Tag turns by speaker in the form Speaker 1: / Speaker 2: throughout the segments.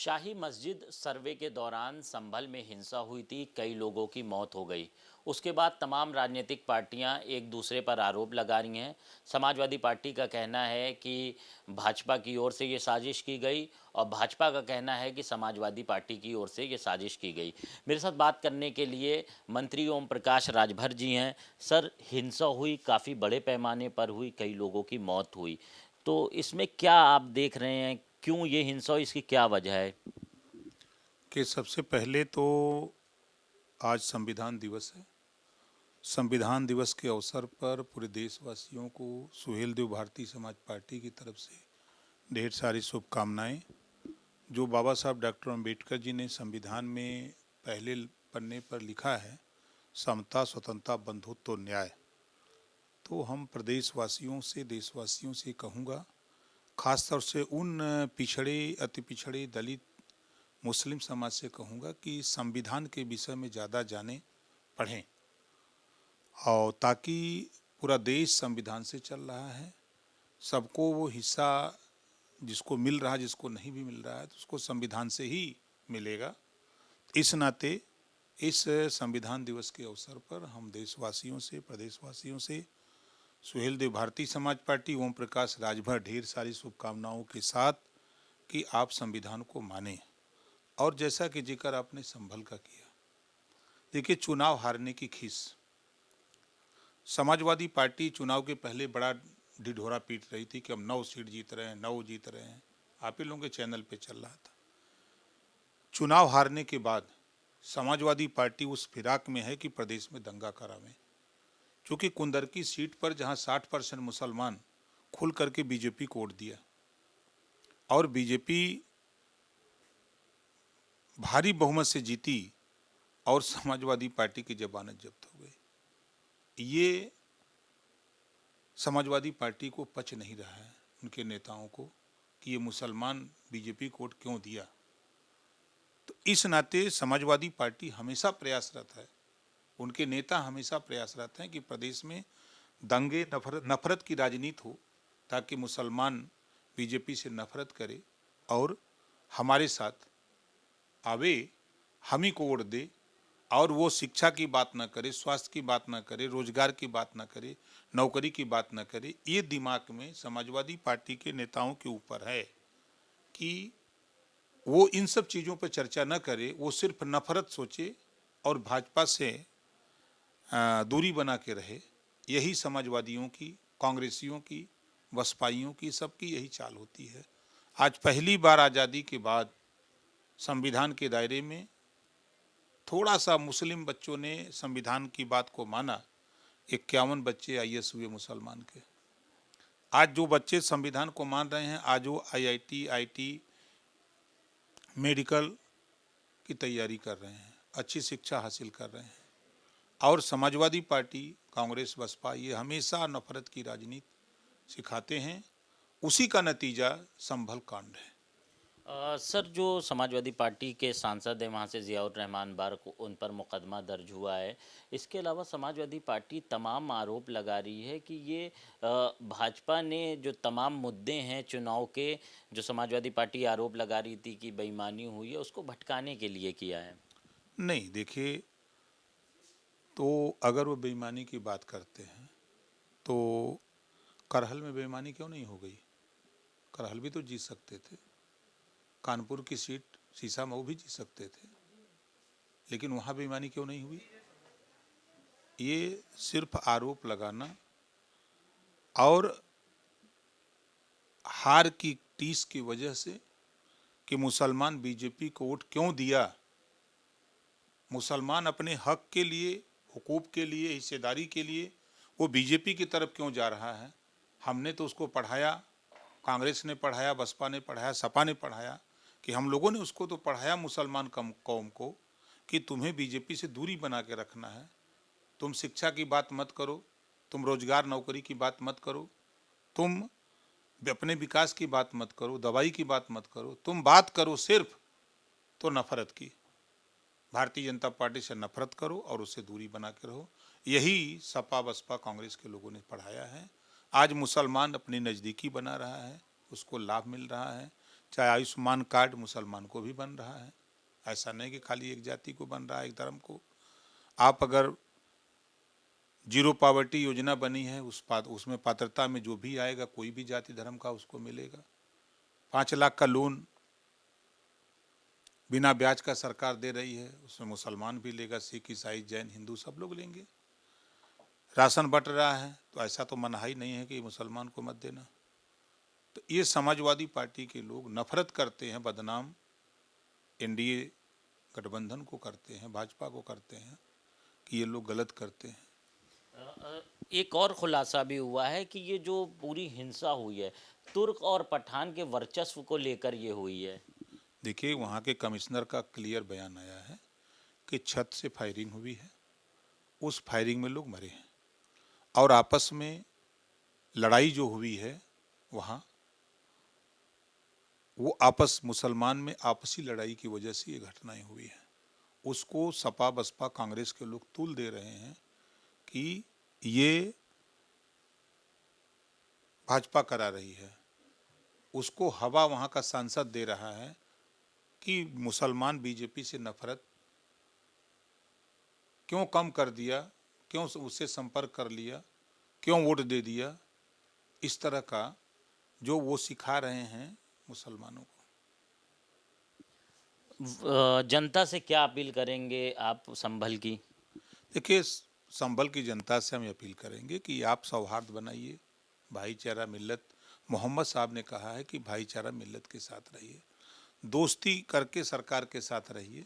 Speaker 1: शाही मस्जिद सर्वे के दौरान संभल में हिंसा हुई थी, कई लोगों की मौत हो गई। उसके बाद तमाम राजनीतिक पार्टियां एक दूसरे पर आरोप लगा रही हैं। समाजवादी पार्टी का कहना है कि भाजपा की ओर से ये साजिश की गई और भाजपा का कहना है कि समाजवादी पार्टी की ओर से ये साजिश की गई। मेरे साथ बात करने के लिए मंत्री ओम प्रकाश राजभर जी हैं। सर, हिंसा हुई, काफ़ी बड़े पैमाने पर हुई, कई लोगों की मौत हुई, तो इसमें क्या आप देख रहे हैं? क्यों ये हिंसा हुई, इसकी क्या वजह है?
Speaker 2: कि सबसे पहले तो आज संविधान दिवस है। संविधान दिवस के अवसर पर पूरे देशवासियों को सुहेलदेव भारतीय समाज पार्टी की तरफ से ढेर सारी शुभकामनाएं। जो बाबा साहब डॉक्टर अम्बेडकर जी ने संविधान में पहले पन्ने पर लिखा है, समता, स्वतंत्रता, बंधुत्व, न्याय, तो हम प्रदेशवासियों से, देशवासियों से कहूँगा, खासतौर से उन पिछड़े, अति पिछड़े, दलित, मुस्लिम समाज से कहूँगा कि संविधान के विषय में ज़्यादा जानें, पढ़ें, और ताकि पूरा देश संविधान से चल रहा है, सबको वो हिस्सा जिसको मिल रहा है, जिसको नहीं भी मिल रहा है तो उसको संविधान से ही मिलेगा। इस नाते इस संविधान दिवस के अवसर पर हम देशवासियों से, प्रदेशवासियों से सुहेलदेव भारतीय समाज पार्टी ओम प्रकाश राजभर ढेर सारी शुभकामनाओं के साथ कि आप संविधान को मानें। और जैसा कि जिक्र आपने संभल का किया, देखिए, चुनाव हारने की खीस, समाजवादी पार्टी चुनाव के पहले बड़ा ढिढोरा पीट रही थी कि हम 9 सीट जीत रहे हैं, 9 जीत रहे हैं। आप ही लोगों के चैनल पे चल रहा था। चुनाव हारने के बाद समाजवादी पार्टी उस फिराक में है कि प्रदेश में दंगा करावें, क्योंकि कुंदरकी सीट पर जहां 60% मुसलमान खुल करके बीजेपी को वोट दिया और बीजेपी भारी बहुमत से जीती और समाजवादी पार्टी की जमानत जब्त हो गई। ये समाजवादी पार्टी को पच नहीं रहा है, उनके नेताओं को, कि ये मुसलमान बीजेपी को वोट क्यों दिया। तो इस नाते समाजवादी पार्टी हमेशा प्रयासरत है, उनके नेता हमेशा प्रयासरत हैं कि प्रदेश में दंगे, नफरत की राजनीति हो, ताकि मुसलमान बीजेपी से नफरत करे और हमारे साथ आवे, हम ही को वोट दे, और वो शिक्षा की बात ना करे, स्वास्थ्य की बात ना करे, रोजगार की बात ना करे, नौकरी की बात ना करे। ये दिमाग में समाजवादी पार्टी के नेताओं के ऊपर है कि वो इन सब चीज़ों पर चर्चा न करे, वो सिर्फ नफरत सोचे और भाजपा से दूरी बना के रहे। यही समाजवादियों की, कांग्रेसियों की, बसपाइयों की, सबकी यही चाल होती है। आज पहली बार आज़ादी के बाद संविधान के दायरे में थोड़ा सा मुस्लिम बच्चों ने संविधान की बात को माना। 51 बच्चे आईएएस हुए मुसलमान के। आज जो बच्चे संविधान को मान रहे हैं, आज वो आईआईटी, आईटी, मेडिकल की तैयारी कर रहे हैं, अच्छी शिक्षा हासिल कर रहे हैं। और समाजवादी पार्टी, कांग्रेस, बसपा, ये हमेशा नफरत की राजनीति सिखाते हैं। उसी का नतीजा संभल कांड है।
Speaker 1: सर, जो समाजवादी पार्टी के सांसद हैं वहाँ से ज़ियाउर रहमान बार्क, उन पर मुकदमा दर्ज हुआ है। इसके अलावा समाजवादी पार्टी तमाम आरोप लगा रही है कि ये भाजपा ने जो तमाम मुद्दे हैं चुनाव के, जो समाजवादी पार्टी आरोप लगा रही थी कि बेईमानी हुई है, उसको भटकाने के लिए किया है।
Speaker 2: नहीं, देखिए, तो अगर वो बेईमानी की बात करते हैं तो करहल में बेईमानी क्यों नहीं हो गई? करहल भी तो जीत सकते थे। कानपुर की सीट सीसा मऊ भी जीत सकते थे, लेकिन वहाँ बेईमानी क्यों नहीं हुई? ये सिर्फ आरोप लगाना और हार की टीस की वजह से कि मुसलमान बीजेपी को वोट क्यों दिया, मुसलमान अपने हक के लिए, हुकूक के लिए, हिस्सेदारी के लिए वो बीजेपी की तरफ क्यों जा रहा है। हमने तो उसको पढ़ाया, कांग्रेस ने पढ़ाया, बसपा ने पढ़ाया, सपा ने पढ़ाया, कि हम लोगों ने उसको तो पढ़ाया मुसलमान कौम को कि तुम्हें बीजेपी से दूरी बना के रखना है। तुम शिक्षा की बात मत करो, तुम रोजगार नौकरी की बात मत करो, तुम अपने विकास की बात मत करो, दवाई की बात मत करो, तुम बात करो सिर्फ तो नफरत की। भारतीय जनता पार्टी से नफरत करो और उससे दूरी बना के रहो। यही सपा, बसपा, कांग्रेस के लोगों ने पढ़ाया है। आज मुसलमान अपनी नज़दीकी बना रहा है, उसको लाभ मिल रहा है। चाहे आयुष्मान कार्ड मुसलमान को भी बन रहा है, ऐसा नहीं कि खाली एक जाति को बन रहा है, एक धर्म को। आप अगर जीरो पॉवर्टी योजना बनी है, उसमें पात्रता में जो भी आएगा कोई भी जाति धर्म का उसको मिलेगा। 5 लाख का लोन बिना ब्याज का सरकार दे रही है, उसमें मुसलमान भी लेगा, सिख ईसाई जैन हिंदू सब लोग लेंगे। राशन बंट रहा है तो ऐसा तो मनाही नहीं है कि मुसलमान को मत देना। तो ये समाजवादी पार्टी के लोग नफरत करते हैं, बदनाम एनडीए गठबंधन को करते हैं, भाजपा को करते हैं कि ये लोग गलत करते हैं।
Speaker 1: एक और खुलासा भी हुआ है कि ये जो पूरी हिंसा हुई है तुर्क और पठान के वर्चस्व को लेकर ये हुई है।
Speaker 2: देखिए, वहाँ के कमिश्नर का क्लियर बयान आया है कि छत से फायरिंग हुई है, उस फायरिंग में लोग मरे हैं और आपस में लड़ाई जो हुई है वहाँ, वो मुसलमान में आपसी लड़ाई की वजह से ये घटनाएं हुई हैं। उसको सपा बसपा कांग्रेस के लोग तुल दे रहे हैं कि ये भाजपा करा रही है। उसको हवा वहाँ का सांसद दे रहा है कि मुसलमान बीजेपी से नफरत क्यों कम कर दिया, क्यों उससे संपर्क कर लिया, क्यों वोट दे दिया, इस तरह का जो वो सिखा रहे हैं मुसलमानों को।
Speaker 1: जनता से क्या अपील करेंगे आप संभल की?
Speaker 2: देखिए, संभल की जनता से हम अपील करेंगे कि आप सौहार्द बनाइए, भाईचारा मिल्लत, मोहम्मद साहब ने कहा है कि भाईचारा मिल्लत के साथ रहिए, दोस्ती करके सरकार के साथ रहिए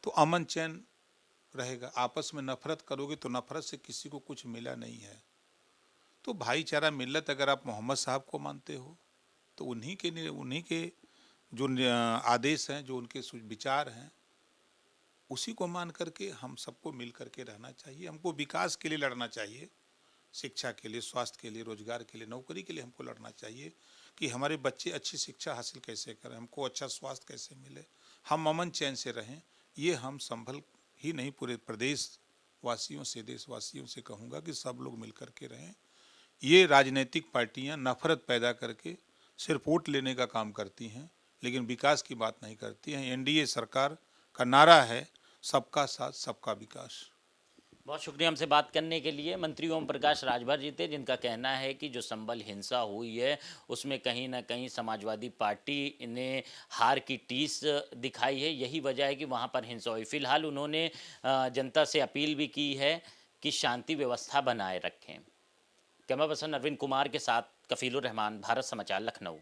Speaker 2: तो अमन चैन रहेगा। आपस में नफरत करोगे तो नफरत से किसी को कुछ मिला नहीं है। तो भाईचारा मिल्लत अगर आप मोहम्मद साहब को मानते हो तो उन्हीं के जो आदेश हैं, जो उनके विचार हैं, उसी को मान करके हम सबको मिल करके रहना चाहिए। हमको विकास के लिए लड़ना चाहिए, शिक्षा के लिए, स्वास्थ्य के लिए, रोजगार के लिए, नौकरी के लिए हमको लड़ना चाहिए कि हमारे बच्चे अच्छी शिक्षा हासिल कैसे करें, हमको अच्छा स्वास्थ्य कैसे मिले, हम अमन चैन से रहें। ये हम संभल ही नहीं, पूरे प्रदेश वासियों से, देशवासियों से कहूँगा कि सब लोग मिल करके रहें। ये राजनीतिक पार्टियां नफरत पैदा करके सिर्फ वोट लेने का काम करती हैं, लेकिन विकास की बात नहीं करती हैं। एनडीए सरकार का नारा है सबका साथ सबका विकास।
Speaker 1: बहुत शुक्रिया हमसे बात करने के लिए। मंत्री ओम प्रकाश राजभर जी थे, जिनका कहना है कि जो संभल हिंसा हुई है उसमें कहीं ना कहीं समाजवादी पार्टी ने हार की टीस दिखाई है, यही वजह है कि वहां पर हिंसा हुई। फिलहाल उन्होंने जनता से अपील भी की है कि शांति व्यवस्था बनाए रखें। कैमरा पर्सन अरविंद कुमार के साथ कफीलुर रहमान, भारत समाचार, लखनऊ।